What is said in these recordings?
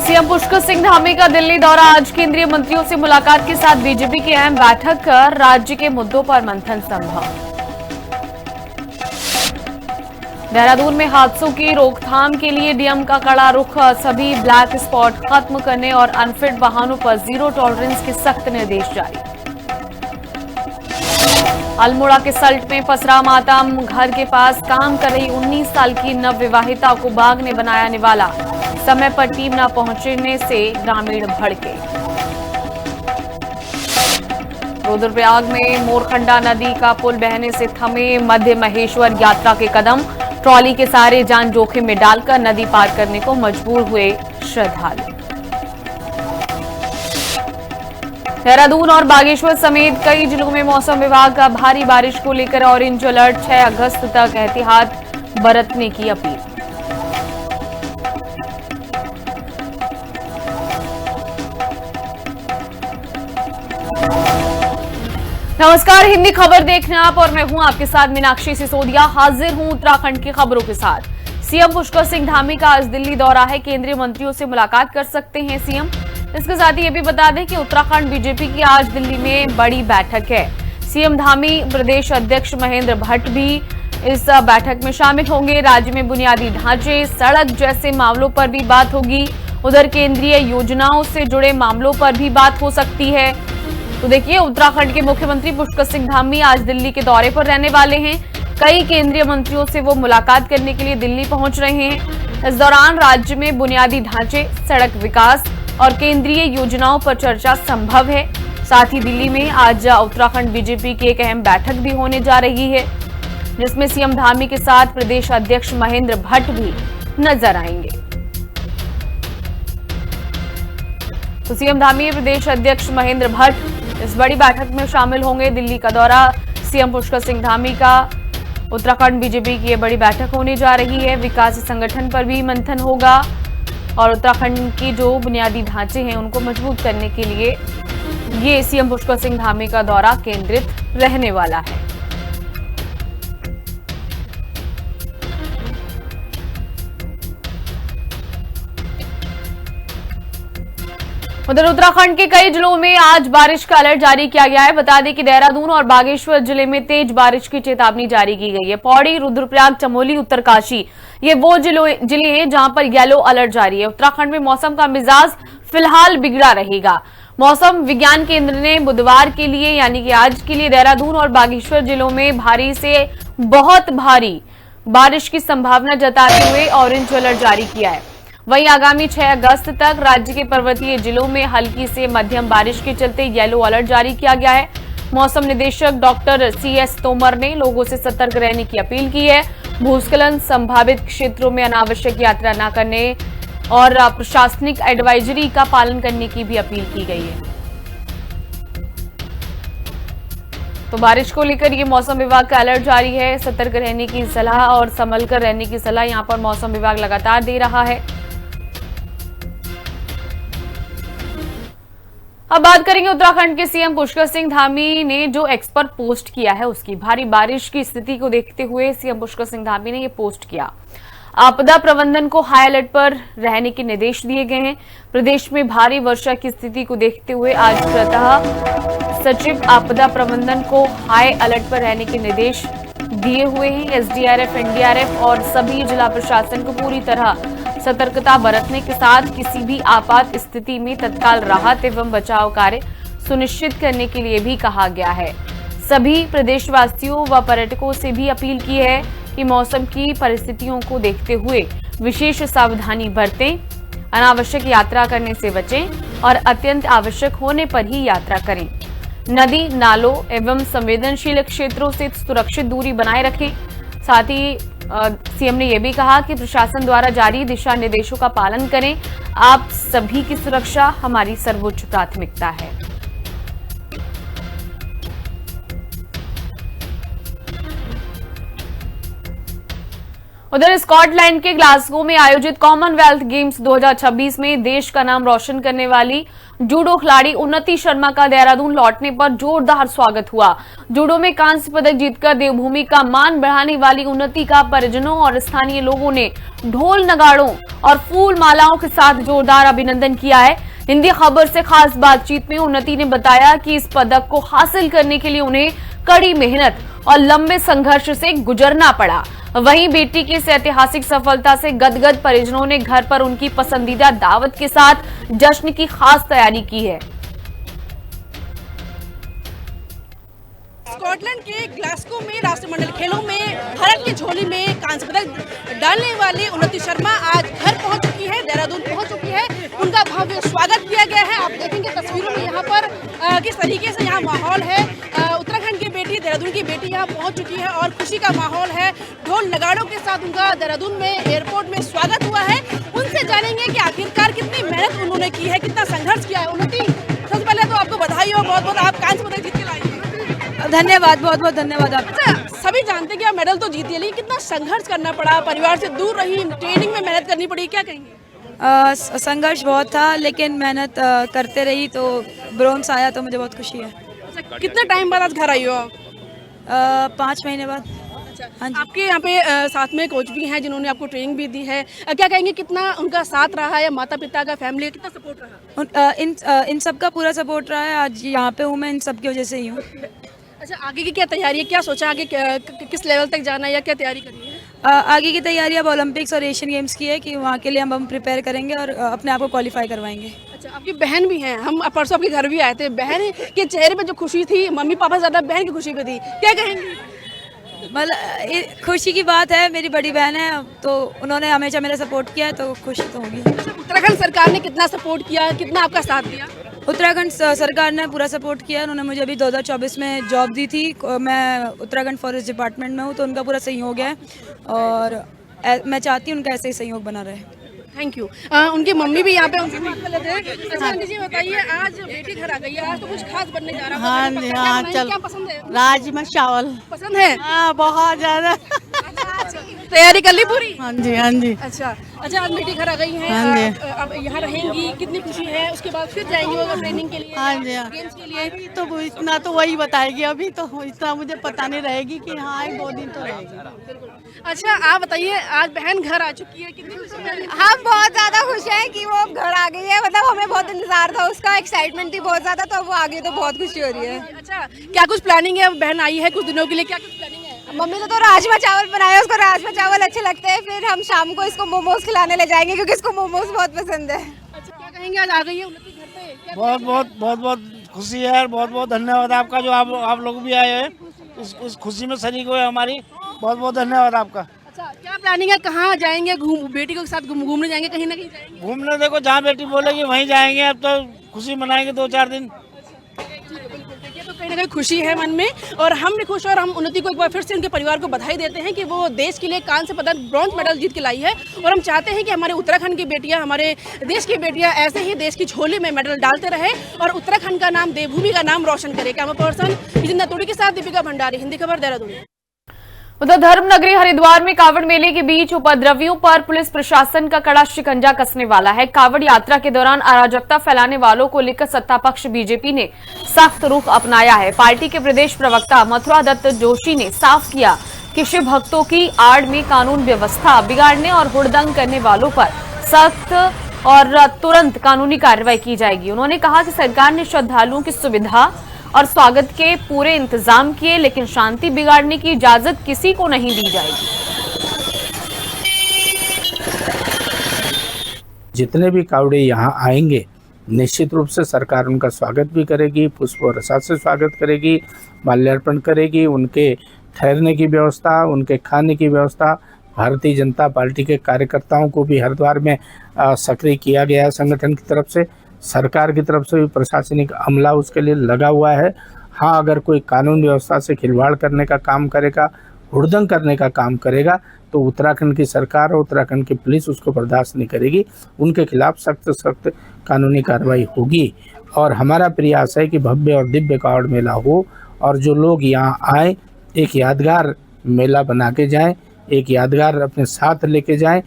CM Pushkar Singh Dhami का दिल्ली दौरा। आज केंद्रीय मंत्रियों से मुलाकात के साथ बीजेपी की अहम बैठक कर राज्य के मुद्दों पर मंथन संभव। देहरादून में हादसों की रोकथाम के लिए डीएम का कड़ा रुख। सभी ब्लैक स्पॉट खत्म करने और अनफिट वाहनों पर जीरो टॉलरेंस के सख्त निर्देश जारी। अल्मोड़ा के सल्ट में पसरा मातम। घर के पास काम कर रही 19 साल की नवविवाहिता को बाघ ने बनाया निवाला। समय पर टीम न पहुंचने से ग्रामीण भड़के। रुद्रप्रयाग में मोरखंडा नदी का पुल बहने से थमे मध्य महेश्वर यात्रा के कदम। ट्रॉली के सहारे जान जोखिम में डालकर नदी पार करने को मजबूर हुए श्रद्धालु। देहरादून और बागेश्वर समेत कई जिलों में मौसम विभाग का भारी बारिश को लेकर ऑरेंज अलर्ट। 6 अगस्त तक एहतियात बरतने की अपील। नमस्कार, हिंदी खबर देखने आप और मैं हूं आपके साथ मीनाक्षी सिसोदिया। हाजिर हूं उत्तराखंड की खबरों के साथ। सीएम पुष्कर सिंह धामी का आज दिल्ली दौरा है। केंद्रीय मंत्रियों से मुलाकात कर सकते हैं सीएम। इसके साथ ही ये भी बता दें कि उत्तराखंड बीजेपी की आज दिल्ली में बड़ी बैठक है। सीएम धामी प्रदेश अध्यक्ष महेंद्र भट्ट भी इस बैठक में शामिल होंगे। राज्य में बुनियादी ढांचे, सड़क जैसे मामलों पर भी बात होगी। उधर केंद्रीय योजनाओं से जुड़े मामलों पर भी बात हो सकती है। तो देखिए, उत्तराखंड के मुख्यमंत्री पुष्कर सिंह धामी आज दिल्ली के दौरे पर रहने वाले हैं। कई केंद्रीय मंत्रियों से वो मुलाकात करने के लिए दिल्ली पहुंच रहे हैं। इस दौरान राज्य में बुनियादी ढांचे, सड़क विकास और केंद्रीय योजनाओं पर चर्चा संभव है। साथ ही दिल्ली में आज उत्तराखंड बीजेपी की एक अहम बैठक भी होने जा रही है, जिसमें सीएम धामी के साथ प्रदेश अध्यक्ष महेंद्र भट्ट भी नजर आएंगे। तो सीएम धामी प्रदेश अध्यक्ष महेंद्र भट्ट इस बड़ी बैठक में शामिल होंगे। दिल्ली का दौरा सीएम पुष्कर सिंह धामी का। उत्तराखंड बीजेपी की ये बड़ी बैठक होने जा रही है। विकास संगठन पर भी मंथन होगा और उत्तराखंड की जो बुनियादी ढांचे हैं उनको मजबूत करने के लिए ये सीएम पुष्कर सिंह धामी का दौरा केंद्रित रहने वाला है। उधर उत्तराखंड के कई जिलों में आज बारिश का अलर्ट जारी किया गया है। बता दें कि देहरादून और बागेश्वर जिले में तेज बारिश की चेतावनी जारी की गई है। पौड़ी, रुद्रप्रयाग, चमोली, उत्तरकाशी ये वो जिले हैं जहां पर येलो अलर्ट जारी है। उत्तराखंड में मौसम का मिजाज फिलहाल बिगड़ा रहेगा। मौसम विज्ञान केंद्र ने बुधवार के लिए यानी कि आज के लिए देहरादून और बागेश्वर जिलों में भारी से बहुत भारी बारिश की संभावना जताते हुए ऑरेंज अलर्ट जारी किया है। वहीं आगामी 6 अगस्त तक राज्य के पर्वतीय जिलों में हल्की से मध्यम बारिश के चलते येलो अलर्ट जारी किया गया है। मौसम निदेशक डॉक्टर सीएस तोमर ने लोगों से सतर्क रहने की अपील की है। भूस्खलन संभावित क्षेत्रों में अनावश्यक यात्रा न करने और प्रशासनिक एडवाइजरी का पालन करने की भी अपील की गई है। तो बारिश को लेकर ये मौसम विभाग का अलर्ट जारी है। सतर्क रहने की सलाह और संभल कर रहने की सलाह यहां पर मौसम विभाग लगातार दे रहा है। अब बात करेंगे उत्तराखंड के सीएम पुष्कर सिंह धामी ने जो एक्सपर्ट पोस्ट किया है उसकी। भारी बारिश की स्थिति को देखते हुए सीएम पुष्कर सिंह धामी ने ये पोस्ट किया। आपदा प्रबंधन को हाई अलर्ट पर रहने के निर्देश दिए गए हैं। प्रदेश में भारी वर्षा की स्थिति को देखते हुए आज प्रातः सचिव आपदा प्रबंधन को हाई अलर्ट पर रहने के निर्देश दिए हुए हैं। एसडीआरएफ, एनडीआरएफ और सभी जिला प्रशासन को पूरी तरह सतर्कता बरतने के साथ किसी भी आपात स्थिति में तत्काल राहत एवं बचाव कार्य सुनिश्चित करने के लिए भी कहा गया है। सभी प्रदेशवासियों व पर्यटकों से भी अपील की है कि मौसम की परिस्थितियों को देखते हुए विशेष सावधानी बरतें, अनावश्यक यात्रा करने से बचें और अत्यंत आवश्यक होने पर ही यात्रा करें। नदी, नालों एवं संवेदनशील क्षेत्रों से सुरक्षित दूरी बनाए रखें। साथ ही सीएम ने यह भी कहा कि प्रशासन द्वारा जारी दिशा निर्देशों का पालन करें। आप सभी की सुरक्षा हमारी सर्वोच्च प्राथमिकता है। उधर स्कॉटलैंड के ग्लासगो में आयोजित कॉमनवेल्थ गेम्स 2026 में देश का नाम रोशन करने वाली जूडो खिलाड़ी उन्नति शर्मा का देहरादून लौटने पर जोरदार स्वागत हुआ। जूडो में कांस्य पदक जीतकर देवभूमि का मान बढ़ाने वाली उन्नति का परिजनों और स्थानीय लोगों ने ढोल नगाड़ों और फूल मालाओं के साथ जोरदार अभिनंदन किया है। हिंदी खबर से खास बातचीत में उन्नति ने बताया कि इस पदक को हासिल करने के लिए उन्हें कड़ी मेहनत और लंबे संघर्ष से गुजरना पड़ा। वहीं बेटी की इस ऐतिहासिक सफलता से गदगद परिजनों ने घर पर उनकी पसंदीदा दावत के साथ जश्न की खास तैयारी की है। स्कॉटलैंड के ग्लासगो में राष्ट्रमंडल खेलों में भारत की झोली में कांस्य पदक डालने वाली उन्नति शर्मा आज घर पहुंच चुकी है, देहरादून पहुंच चुकी है। उनका भव्य स्वागत किया गया है। आप देखेंगे तस्वीरों में यहाँ पर किस तरीके से यहाँ माहौल है। उत्तराखंड की बेटी, देहरादून की बेटी यहाँ पहुंच चुकी है और खुशी का माहौल है। ढोल नगाड़ों के साथ उनका देहरादून में एयरपोर्ट में स्वागत हुआ है। उनसे जानेंगे कि आखिरकार कितनी मेहनत उन्होंने की है, कितना संघर्ष किया है। उन्नति, सबसे पहले तो आपको बधाई हो, बहुत बहुत। आप कांस्य पदक जीत के लाई हैं। धन्यवाद, बहुत बहुत धन्यवाद आप। अच्छा, सभी जानते हैं कि आप मेडल तो जीती है, लेकिन कितना संघर्ष करना पड़ा, परिवार से दूर रही, ट्रेनिंग में मेहनत करनी पड़ी, क्या कहेंगे? संघर्ष बहुत था, लेकिन मेहनत करते रही तो ब्रोंज आया, तो मुझे बहुत खुशी है। अच्छा, कितने टाइम बाद आज घर आई हो? 5 महीने बाद। अच्छा, हाँ जी। आपके यहाँ पे साथ में कोच भी हैं जिन्होंने आपको ट्रेनिंग भी दी है। क्या कहेंगे, कितना उनका साथ रहा है, माता पिता का, फैमिली का कितना सपोर्ट रहा? इन सब का पूरा सपोर्ट रहा है। आज यहाँ पे हूँ मैं इन सब की वजह से ही हूँ। अच्छा, आगे की क्या तैयारी है, क्या सोचा आगे किस लेवल तक जाना है या क्या तैयारी करनी है? आगे की तैयारी अब ओलंपिक्स और एशियन गेम्स की है कि वहाँ के लिए हम प्रिपेयर करेंगे और अपने आप को क्वालिफाई करवाएंगे। अच्छा, आपकी बहन भी हैं, हम परसों आपके घर भी आए थे। बहन के चेहरे पे जो खुशी थी, मम्मी पापा से ज़्यादा बहन की खुशी पे थी, क्या कहेंगी? मतलब खुशी की बात है, मेरी बड़ी बहन है तो उन्होंने हमेशा मेरा सपोर्ट किया है, तो खुशी तो होगी। अच्छा, उत्तराखंड सरकार ने कितना सपोर्ट किया, कितना आपका साथ दिया? उत्तराखंड सरकार ने पूरा सपोर्ट किया। उन्होंने मुझे अभी 2024 में जॉब दी थी। मैं उत्तराखंड फॉरेस्ट डिपार्टमेंट में हूँ, तो उनका पूरा सहयोग है और मैं चाहती हूँ उनका ऐसे ही सहयोग बना रहे। Thank you. उनकी मम्मी भी यहाँ पे, उनसे बात कर लेते हैं। अच्छा, आंटी जी बताइए, आज बेटी घर आ गई है, आज तो कुछ खास बनने जा रहा है। हाँ जी, हाँ, चल। क्या पसंद है? राजमा चावल पसंद है? हाँ, बहुत ज्यादा। तैयारी कर ली पूरी? हाँ जी, हाँ जी। अच्छा, आज बेटी घर आ गई है। हाँ जी। अब यहाँ रहेंगी, कितनी खुशी है। उसके बाद फिर जाएंगी वो ट्रेनिंग के लिए, हाँ जी, गेम्स के लिए। अभी तो इतना तो वही बताएगी, अभी तो इतना मुझे पता नहीं रहेगी कि हाँ 1-2 दिन तो रहेगी। अच्छा, आप बताइए, आज बहन घर आ चुकी है, कितनी खुशी है? हम बहुत ज़्यादा खुश हैं कि वो अब घर आ गई है। मतलब हमें बहुत इंतजार था उसका, एक्साइटमेंट थी बहुत ज़्यादा, तो अब वो आ गई तो बहुत खुशी हो रही है। अच्छा, क्या कुछ प्लानिंग है? बहन आई है कुछ दिनों के लिए, क्या कुछ प्लानिंग है? मम्मी ने तो राजमा चावल बनाया, उसको राजमा चावल अच्छे लगते हैं। फिर हम शाम को इसको मोमोज खिलाने ले जाएंगे क्योंकि इसको मोमोज बहुत पसंद है। अच्छा, क्या कहेंगे, आज आ गई है उन्नति घर पे? बहुत बहुत खुशी है और बहुत बहुत धन्यवाद आपका, जो आप लोग भी आए हैं उस खुशी में शरीक हुए हमारी। बहुत बहुत धन्यवाद आपका। अच्छा, क्या प्लानिंग है, कहाँ जाएंगे? बेटी के साथ घूमने जाएंगे, कहीं ना कहीं जाएंगे? घूमने देखो, जहाँ बेटी बोलेगी वहीं जाएंगे। अब तो खुशी मनाएंगे 2-4 दिन। देखिए, तो कहीं ना कहीं खुशी है मन में और हम भी खुश, और हम उन्नति को एक बार फिर से उनके परिवार को बधाई देते हैं कि वो देश के लिए कांस्य पदक, ब्रॉन्ज मेडल जीत के लाई है। और हम चाहते हैं कि हमारे उत्तराखंड की बेटियां, हमारे देश की बेटियां ऐसे ही देश की झोली में मेडल डालते रहे और उत्तराखंड का नाम, देवभूमि का नाम रोशन करे। कैमरा पर्सन जिंदा तोड़ी के साथ दीपिका भंडारी, हिंदी खबर, देहरादून। उधर धर्म नगरी हरिद्वार में कावड़ मेले के बीच उपद्रवियों पर पुलिस प्रशासन का कड़ा शिकंजा कसने वाला है। कावड़ यात्रा के दौरान अराजकता फैलाने वालों को लेकर सत्तापक्ष बीजेपी ने सख्त रुख अपनाया है। पार्टी के प्रदेश प्रवक्ता मथुरा दत्त जोशी ने साफ किया कि शिव भक्तों की आड़ में कानून व्यवस्था बिगाड़ने और हुड़दंग करने वालों पर सख्त और तुरंत कानूनी कार्रवाई की जाएगी। उन्होंने कहा कि सरकार ने श्रद्धालुओं की सुविधा और स्वागत के पूरे इंतजाम किए, लेकिन शांति बिगाड़ने की इजाजत किसी को नहीं दी जाएगी। जितने भी कावड़े यहाँ आएंगे, निश्चित रूप से सरकार उनका स्वागत भी करेगी, पुष्प और रसाद से स्वागत करेगी, माल्यार्पण करेगी। उनके ठहरने की व्यवस्था, उनके खाने की व्यवस्था भारतीय जनता पार्टी के कार्यकर्ताओं को भी हरिद्वार में सक्रिय किया गया है। संगठन की तरफ से, सरकार की तरफ से भी प्रशासनिक अमला उसके लिए लगा हुआ है। हाँ, अगर कोई कानून व्यवस्था से खिलवाड़ करने का काम करेगा, हुड़दंग करने का काम करेगा, तो उत्तराखंड की सरकार और उत्तराखंड की पुलिस उसको बर्दाश्त नहीं करेगी। उनके खिलाफ सख्त कानूनी कार्रवाई होगी। और हमारा प्रयास है कि भव्य और दिव्य कावड़ मेला हो और जो लोग यहाँ आए एक यादगार मेला बना के जाएं। एक यादगार अपने साथ लेके जाएं।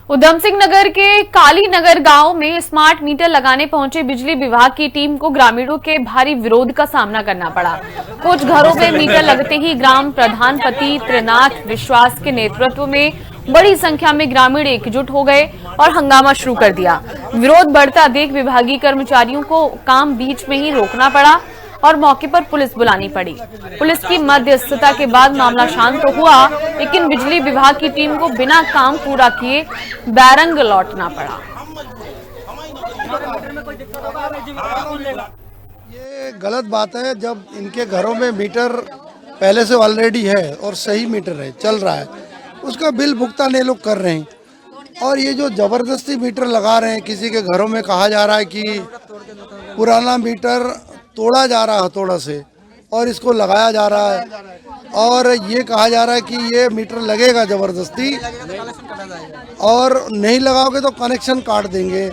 उधम सिंह नगर के काली नगर गांव में स्मार्ट मीटर लगाने पहुंचे बिजली विभाग की टीम को ग्रामीणों के भारी विरोध का सामना करना पड़ा। कुछ घरों में मीटर लगते ही ग्राम प्रधान पति त्रिनाथ विश्वास के नेतृत्व में बड़ी संख्या में ग्रामीण एकजुट हो गए और हंगामा शुरू कर दिया। विरोध बढ़ता देख विभागीय कर्मचारियों को काम बीच में ही रोकना पड़ा और मौके पर पुलिस बुलानी पड़ी। पुलिस की मध्यस्थता के बाद मामला शांत तो हुआ, लेकिन बिजली विभाग की टीम को बिना काम पूरा किए बैरंग लौटना पड़ा। ये गलत बात है। जब इनके घरों में मीटर पहले से ऑलरेडी है और सही मीटर है, चल रहा है, उसका बिल भुगतान ये लोग कर रहे हैं। और ये जो जबरदस्ती मीटर लगा रहे हैं, किसी के घरों में कहा जा रहा है कि पुराना मीटर तोड़ा जा रहा है हथौड़ा से और इसको लगाया जा रहा है, और ये कहा जा रहा है कि ये मीटर लगेगा जबरदस्ती और नहीं लगाओगे तो कनेक्शन काट देंगे,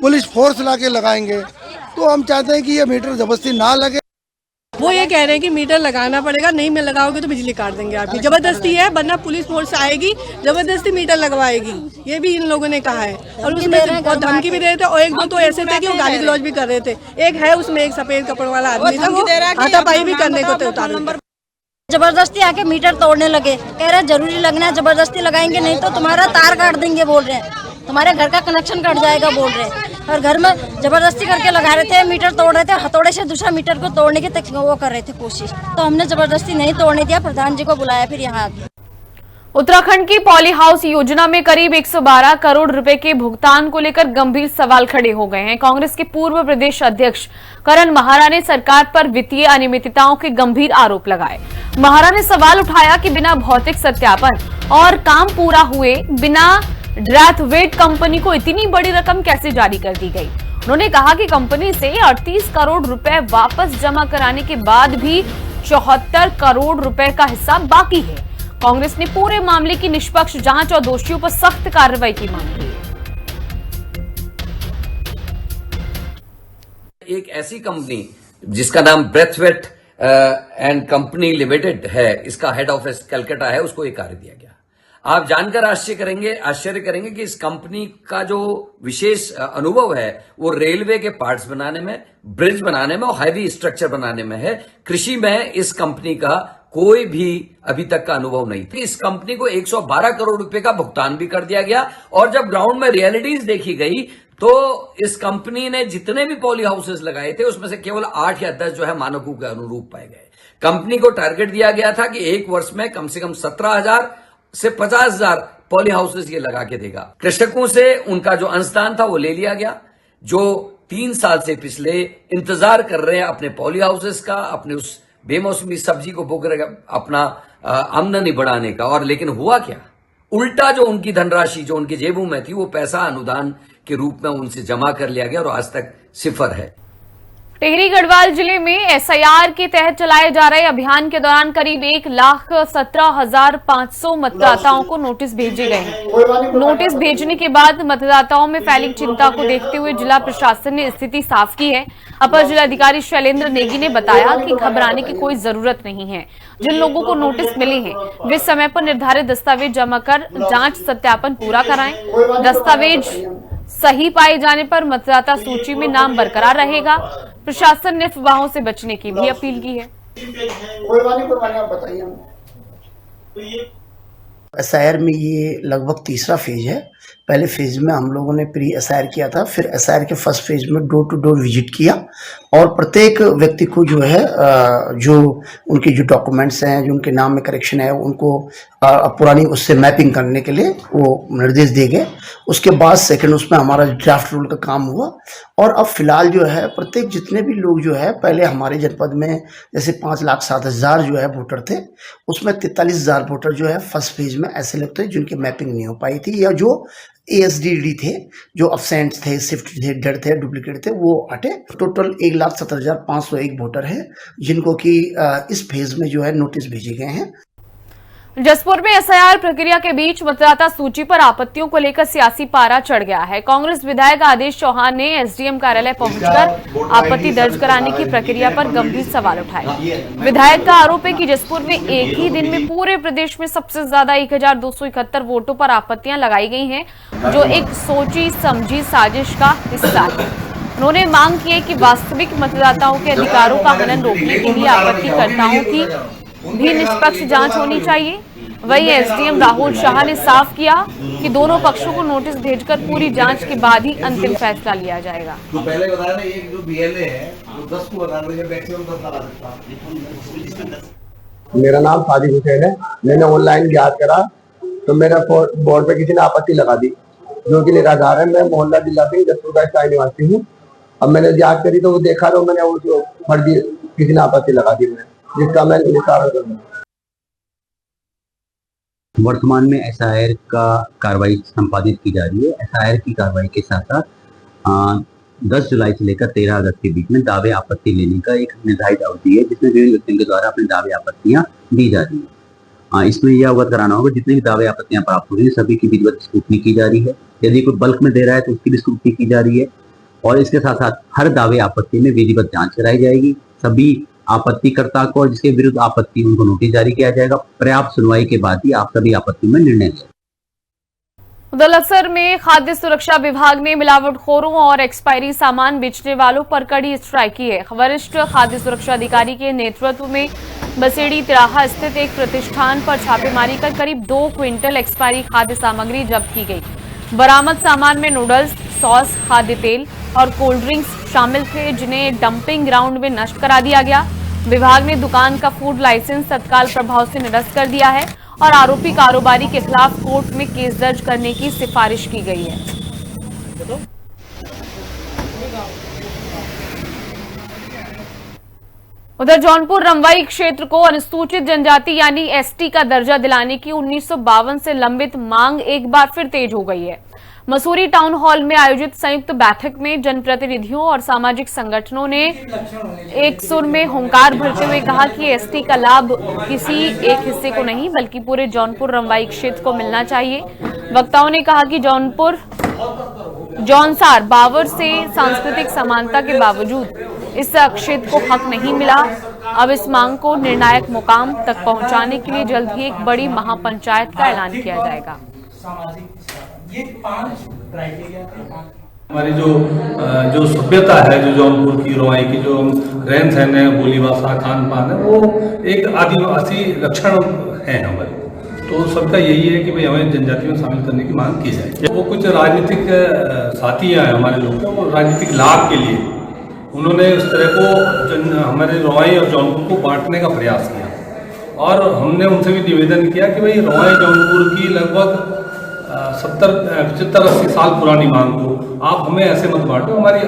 पुलिस फोर्स लाके लगाएंगे। तो हम चाहते हैं कि ये मीटर जबरदस्ती ना लगे। वो ये कह रहे हैं कि मीटर लगाना पड़ेगा, नहीं में लगाओगे तो बिजली काट देंगे आपकी। जबरदस्ती है, वरना पुलिस फोर्स आएगी, जबरदस्ती मीटर लगवाएगी, ये भी इन लोगों ने कहा है। और उसमें बहुत धमकी भी दे रहे थे और एक दो तो ऐसे थे कि वो गाली गलौज भी कर रहे थे। एक है उसमें एक सफेद कपड़ों वाला आदमी था, वो हाथापाई भी करने को उतारे। जबरदस्ती आके मीटर तोड़ने लगे, कह रहे जरूरी लगना है, जबरदस्ती लगाएंगे नहीं तो तुम्हारा तार काट देंगे बोल रहे हैं, तुम्हारे घर का कनेक्शन कट जाएगा बोल रहे हैं। और घर में जबरदस्ती करके लगा रहे थे, मीटर तोड़ रहे थे, हथौड़े से दूसरा मीटर को तोड़ने की वो कर रहे थे कोशिश। तो हमने जबरदस्ती नहीं तोड़ने दिया, प्रधान जी को बुलाया, फिर यहाँ उत्तराखंड की पॉली हाउस योजना में करीब 112 करोड़ रुपए के भुगतान को लेकर गंभीर सवाल खड़े हो गए हैं। कांग्रेस के पूर्व प्रदेश अध्यक्ष करण महारा ने सरकार पर वित्तीय अनियमितताओं के गंभीर आरोप लगाए। महारा ने सवाल उठाया कि बिना भौतिक सत्यापन और काम पूरा हुए बिना ड्रैथवेट कंपनी को इतनी बड़ी रकम कैसे जारी कर दी गई। उन्होंने कहा कि कंपनी से 38 करोड़ रुपए वापस जमा कराने के बाद भी 74 करोड़ रुपए का हिस्सा बाकी है। कांग्रेस ने पूरे मामले की निष्पक्ष जांच और दोषियों पर सख्त कार्रवाई की मांग की है। एक ऐसी कंपनी जिसका नाम ब्रेथवेट एंड कंपनी लिमिटेड है, इसका हेड ऑफिस कलकत्ता है, उसको ये कार्य दिया गया। आप जानकर आश्चर्य करेंगे कि इस कंपनी का जो विशेष अनुभव है वो रेलवे के पार्ट्स बनाने में, ब्रिज बनाने में और हैवी स्ट्रक्चर बनाने में है। कृषि में इस कंपनी का कोई भी अभी तक का अनुभव नहीं था। इस कंपनी को 112 करोड़ रुपए का भुगतान भी कर दिया गया और जब ग्राउंड में रियलिटीज देखी गई तो इस कंपनी ने जितने भी पॉली हाउसेस लगाए थे उसमें से केवल 8 या 10 जो है मानकों के अनुरूप पाए गए। कंपनी को टारगेट दिया गया था कि एक वर्ष में कम से कम 17,000 से 50,000 पॉली हाउसेस ये लगा के देगा। कृषकों से उनका जो अंशदान था वो ले लिया गया, जो 3 साल से पिछले इंतजार कर रहे हैं अपने पॉली हाउसेस का, अपने उस बेमौसमी सब्जी को बोकर अपना आमदनी बढ़ाने का। और लेकिन हुआ क्या, उल्टा जो उनकी धनराशि जो उनकी जेबों में थी वो पैसा अनुदान के रूप में उनसे जमा कर लिया गया और आज तक सिफर है। टिहरी गढ़वाल जिले में एसआईआर के तहत चलाए जा रहे अभियान के दौरान करीब 1,17,500 मतदाताओं को नोटिस भेजे गए हैं। नोटिस भेजने के बाद मतदाताओं में फैली चिंता को देखते हुए जिला प्रशासन ने स्थिति साफ की है। अपर जिलाधिकारी शैलेंद्र नेगी ने बताया कि घबराने की कोई जरूरत नहीं है। जिन लोगों को नोटिस मिले हैं वे समय पर निर्धारित दस्तावेज जमा कर जांच सत्यापन पूरा कराएं। दस्तावेज सही पाए जाने पर मतदाता सूची में नाम बरकरार रहेगा। प्रशासन ने अफवाहों से बचने की भी अपील की है। एसआईआर में ये लगभग तीसरा फेज है। पहले फेज में हम लोगों ने प्री एसआईआर किया था, फिर एसआईआर के फर्स्ट फेज में डोर टू डोर विजिट किया और प्रत्येक व्यक्ति को जो है जो उनके जो डॉक्यूमेंट्स हैं, जो उनके नाम में करेक्शन है, उनको पुरानी उससे मैपिंग करने के लिए वो निर्देश दिए गए। उसके बाद सेकंड उसमें हमारा ड्राफ्ट रूल का काम हुआ और अब फिलहाल जो है प्रत्येक जितने भी लोग जो है, पहले हमारे जनपद में जैसे 5,07,000 जो है वोटर थे, उसमें 43,000 वोटर जो है फर्स्ट फेज में ऐसे लोग थे जिनकी मैपिंग नहीं हो पाई थी या जो ASDD थे, जो अब्सेंट थे, शिफ्ट थे, डेड थे, डुप्लीकेट थे, वो हटे। टोटल 1,17,501 वोटर है जिनको कि इस फेज में जो है नोटिस भेजे गए हैं। जसपुर में एसआईआर प्रक्रिया के बीच मतदाता सूची पर आपत्तियों को लेकर सियासी पारा चढ़ गया है। कांग्रेस विधायक आदेश चौहान ने एसडीएम कार्यालय पहुंचकर आपत्ति दर्ज कराने की प्रक्रिया पर गंभीर सवाल उठाए। विधायक का आरोप है कि जसपुर में एक ही दिन में पूरे प्रदेश में सबसे ज्यादा 1271 वोटों पर आपत्तियां लगाई गई हैं, जो एक सोची समझी साजिश का हिस्सा है। उन्होंने मांग की है कि वास्तविक मतदाताओं के अधिकारों का हनन रोकने के लिए आपत्तिकर्ताओं की भी निष्पक्ष जांच होनी चाहिए। वहीं एसडीएम राहुल शाह ने साफ किया कि दोनों पक्षों को नोटिस भेजकर पूरी जांच के बाद ही अंतिम फैसला लिया जाएगा। जो पहले बताया ना, एक जो बीएलए है वो 10 को बता देंगे, मैक्सिमम 10 लगा सकता है। मेरा नाम साजिद हुसैन है। मैंने ऑनलाइन ज्ञात करा तो मेरा बोर्ड पे किसी ने आपत्ति लगा दी, जो कि निराधार है। मैं मोहल्ला जिला सिंह जसपुर का स्थायी निवासी हूँ। अब मैंने जांच करी तो वो देखा तो मैंने वो फर्जी किसी ने आपत्ति लगा दी, जिसका मैं निस्तारण करूंगा। वर्तमान में एसआईआर का कार्रवाई संपादित की जा रही है। एसआईआर की कार्रवाई के साथ साथ 10 जुलाई से लेकर 13 अगस्त के बीच में दावे आपत्ति लेने का एक निर्धारित अवधि है, जिसमें विभिन्न व्यक्तियों के द्वारा अपने दावे आपत्तियां दी जा रही है। इसमें यह अवगत कराना होगा जितने भी दावे आपत्तियां प्राप्त हो रही है सभी की विधिवत स्क्रूटनी की जा रही है। यदि कोई बल्क में दे रहा है तो उसकी भी स्क्रूटनी की जा रही है और इसके साथ साथ हर दावे आपत्ति में विधिवत जांच कराई जाएगी। सभी आपत्तिकर्ता को और जिसके विरुद्ध आपत्ति उनको नोटिस जारी किया जाएगा। पर्याप्त सुनवाई के बाद ही आप सभी आपत्ति में निर्णय लें। दलसर में खाद्य सुरक्षा विभाग ने मिलावटखोरों और एक्सपायरी सामान बेचने वालों पर कड़ी स्ट्राइक की है। वरिष्ठ खाद्य सुरक्षा अधिकारी के नेतृत्व में बसेड़ी तिराहा स्थित एक प्रतिष्ठान पर छापेमारी कर करीब 2 क्विंटल एक्सपायरी खाद्य सामग्री जब्त की गई। बरामद सामान में नूडल्स, सॉस, खाद्य तेल और कोल्ड ड्रिंक्स शामिल थे, जिन्हें डंपिंग ग्राउंड में नष्ट करा दिया गया। विभाग ने दुकान का फूड लाइसेंस तत्काल प्रभाव से निरस्त कर दिया है और आरोपी कारोबारी के खिलाफ कोर्ट में केस दर्ज करने की सिफारिश की गई है। उधर जौनपुर रमवाई क्षेत्र को अनुसूचित जनजाति यानी एसटी का दर्जा दिलाने की 1952 से लंबित मांग एक बार फिर तेज हो गई है। मसूरी टाउन हॉल में आयोजित संयुक्त बैठक में जनप्रतिनिधियों और सामाजिक संगठनों ने एक सुर में हुंकार भरते हुए कहा कि एसटी का लाभ किसी एक हिस्से को नहीं बल्कि पूरे जौनपुर रमवाई क्षेत्र को मिलना चाहिए। वक्ताओं ने कहा कि जौनसार बावर से सांस्कृतिक समानता के बावजूद इस क्षेत्र को हक नहीं मिला। अब इस मांग को निर्णायक मुकाम तक पहुंचाने के लिए जल्द ही एक बड़ी महापंचायत का ऐलान किया जाएगा। ये 5 क्राइटेरिया थे। हमारी जो सभ्यता है, जो जौनपुर की रवाई की जो रहन सहन है, बोली भाषा, खान पान है, वो एक आदिवासी लक्षण है हमारे। तो सबका यही है कि भाई हमें जनजाति में शामिल करने की मांग की जाए। वो कुछ राजनीतिक साथियां हैं हमारे लोग, वो राजनीतिक लाभ के लिए उन्होंने इस तरह को हमारे रवाई और जौनपुर को बांटने का प्रयास किया और हमने उनसे भी निवेदन किया कि भाई रवाई जौनपुर की लगभग 70-75-80 साल पुरानी मांग को आप हमें ऐसे मत बांटो। हमारी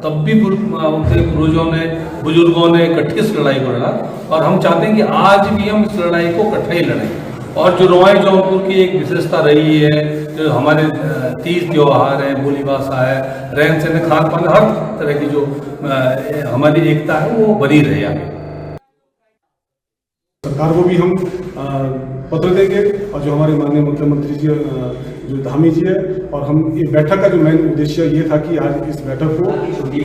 तब भी उनके पूर्वजों ने, बुजुर्गों ने इकट्ठी इस लड़ाई को लड़ा और हम चाहते हैं कि आज भी हम इस लड़ाई को इकट्ठा ही लड़ें। और जो रवाई जौनपुर की एक विशेषता रही है, जो हमारे तीज त्योहार है, बोली भाषा है, रहन सहन, खान पान, हर तरह की जो हमारी एकता है वो बनी रहे आगे। सरकार को भी हम पत्र देंगे और जो हमारे माननीय मुख्यमंत्री जी जो धामी जी है, और हम ये बैठक का जो मेन उद्देश्य ये था कि आज इस बैठक को,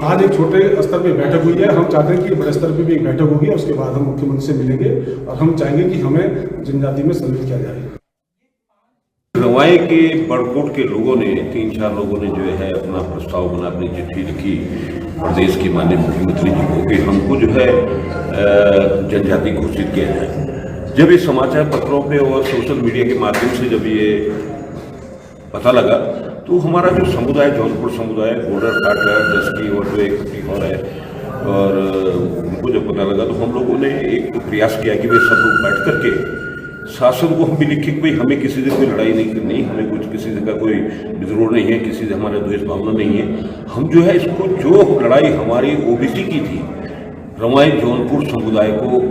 आज एक छोटे स्तर पे बैठक हुई है, हम चाहते हैं कि बड़े स्तर पे भी एक बैठक होगी। उसके बाद हम मुख्यमंत्री से मिलेंगे और हम चाहेंगे कि हमें जनजाति में सम्मिलित किया जाए। रवाई के बड़कोट के लोगों ने 3-4 लोगों ने जो है अपना प्रस्ताव बना, अपनी चिट्ठी लिखी प्रदेश के माननीय मुख्यमंत्री जी को कि हमको जो है जनजाति घोषित किया जाए। जब ये समाचार पत्रों पे और सोशल मीडिया के माध्यम से जब ये पता लगा तो हमारा जो समुदाय, जौनपुर समुदाय, बॉर्डर काटर जसकी और जो एक और है, और उनको जब पता लगा तो हम लोगों ने एक प्रयास किया कि भाई सब लोग बैठ करके शासन को हम भी लिखे कि भाई हमें किसी से कोई लड़ाई नहीं करनी, हमें कुछ किसी से का कोई विद्रोह नहीं है, किसी से हमारा द्वेष भावना नहीं है। हम जो है इसको, जो लड़ाई हमारी ओबीसी की थी, रवाई जौनपुर समुदाय को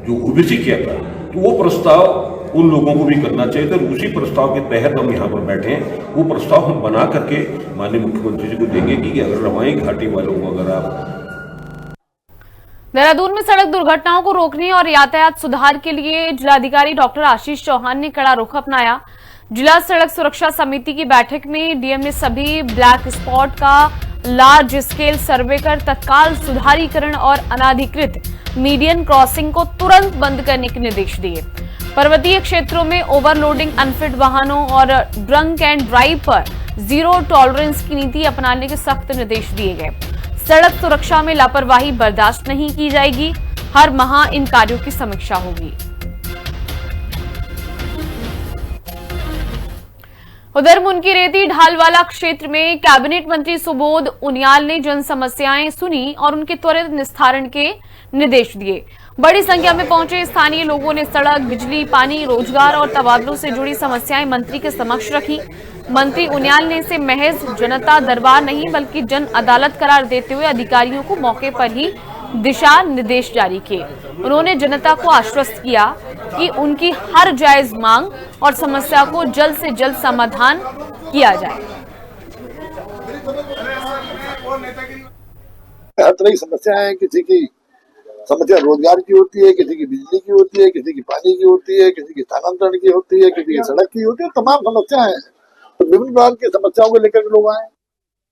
जो ओबीसी किया था, तो वो प्रस्ताव उन लोगों को भी करना चाहिए था। उसी प्रस्ताव के तहत हम यहाँ पर बैठे हैं। वो प्रस्ताव हम बना करके माननीय मुख्यमंत्री जी को देंगे कि अगर रवाई घाटी वालों को अगर आप देहरादून में सड़क दुर्घटनाओं को रोकने और यातायात सुधार के लिए जिलाधिकारी डॉक्टर आशीष चौहान ने कड़ा रुख अपनाया। जिला सड़क सुरक्षा समिति की बैठक में डीएम ने सभी ब्लैक स्पॉट का लार्ज स्केल सर्वे कर तत्काल सुधारीकरण और अनाधिकृत मीडियन क्रॉसिंग को तुरंत बंद करने के निर्देश दिए। पर्वतीय क्षेत्रों में ओवरलोडिंग, अनफिट वाहनों और ड्रंक एंड ड्राइव पर जीरो टॉलरेंस की नीति अपनाने के सख्त निर्देश दिए गए। सड़क सुरक्षा में लापरवाही बर्दाश्त नहीं की जाएगी। हर माह इन कार्यों की समीक्षा होगी। उधर मुनकीरेती ढालवाला क्षेत्र में कैबिनेट मंत्री सुबोध उनियाल ने जन समस्याएं सुनी और उनके त्वरित निस्तारण के निर्देश दिए। बड़ी संख्या में पहुंचे स्थानीय लोगों ने सड़क, बिजली, पानी, रोजगार और तबादलों से जुड़ी समस्याएं मंत्री के समक्ष रखी। मंत्री उनियाल ने इसे महज जनता दरबार नहीं बल्कि जन अदालत करार देते हुए अधिकारियों को मौके पर ही दिशा निर्देश जारी किए। उन्होंने जनता को आश्वस्त किया कि उनकी हर जायज मांग और समस्या को जल्द से जल्द समाधान किया जाए। हर तरह की समस्याएं हैं, किसी की समस्या रोजगार की होती है, किसी की बिजली की होती है, किसी की पानी की होती है, किसी की स्थानांतरण की होती है, किसी की सड़क की होती है, तमाम समस्याएं हैं। तो विभिन्न प्रकार की समस्याओं को लेकर लोग आए।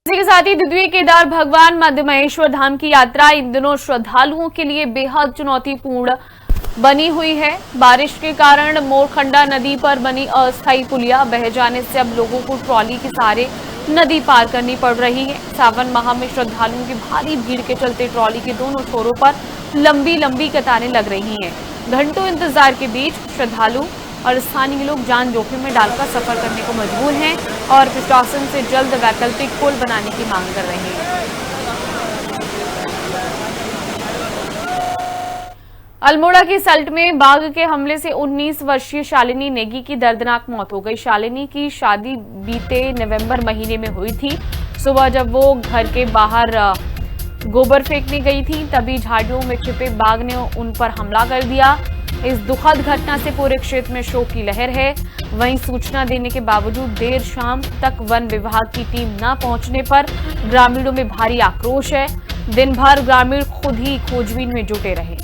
इसी के साथ ही द्वितीय केदार भगवान मध्य महेश्वर धाम की यात्रा इन दिनों श्रद्धालुओं के लिए बेहद चुनौतीपूर्ण बनी हुई है। बारिश के कारण मोरखंडा नदी पर बनी अस्थायी पुलिया बह जाने से अब लोगों को ट्रॉली के सहारे नदी पार करनी पड़ रही है। सावन माह में श्रद्धालुओं की भारी भीड़ के चलते ट्रॉली के दोनों छोरों पर लंबी लंबी कतारें लग रही हैं। घंटों इंतजार के बीच श्रद्धालु और स्थानीय लोग जान जोखिम में डालकर सफर करने को मजबूर हैं और प्रशासन से जल्द वैकल्पिक पुल बनाने की मांग कर रहे हैं। अल्मोड़ा की सल्ट में बाघ के हमले से 19 वर्षीय शालिनी नेगी की दर्दनाक मौत हो गई। शालिनी की शादी बीते नवंबर महीने में हुई थी। सुबह जब वो घर के बाहर गोबर फेंकने गई थी तभी झाड़ियों में छिपे बाघ ने उन पर हमला कर दिया। इस दुखद घटना से पूरे क्षेत्र में शोक की लहर है। वहीं सूचना देने के बावजूद देर शाम तक वन विभाग की टीम न पहुंचने पर ग्रामीणों में भारी आक्रोश है। दिन भर ग्रामीण खुद ही खोजबीन में जुटे रहे।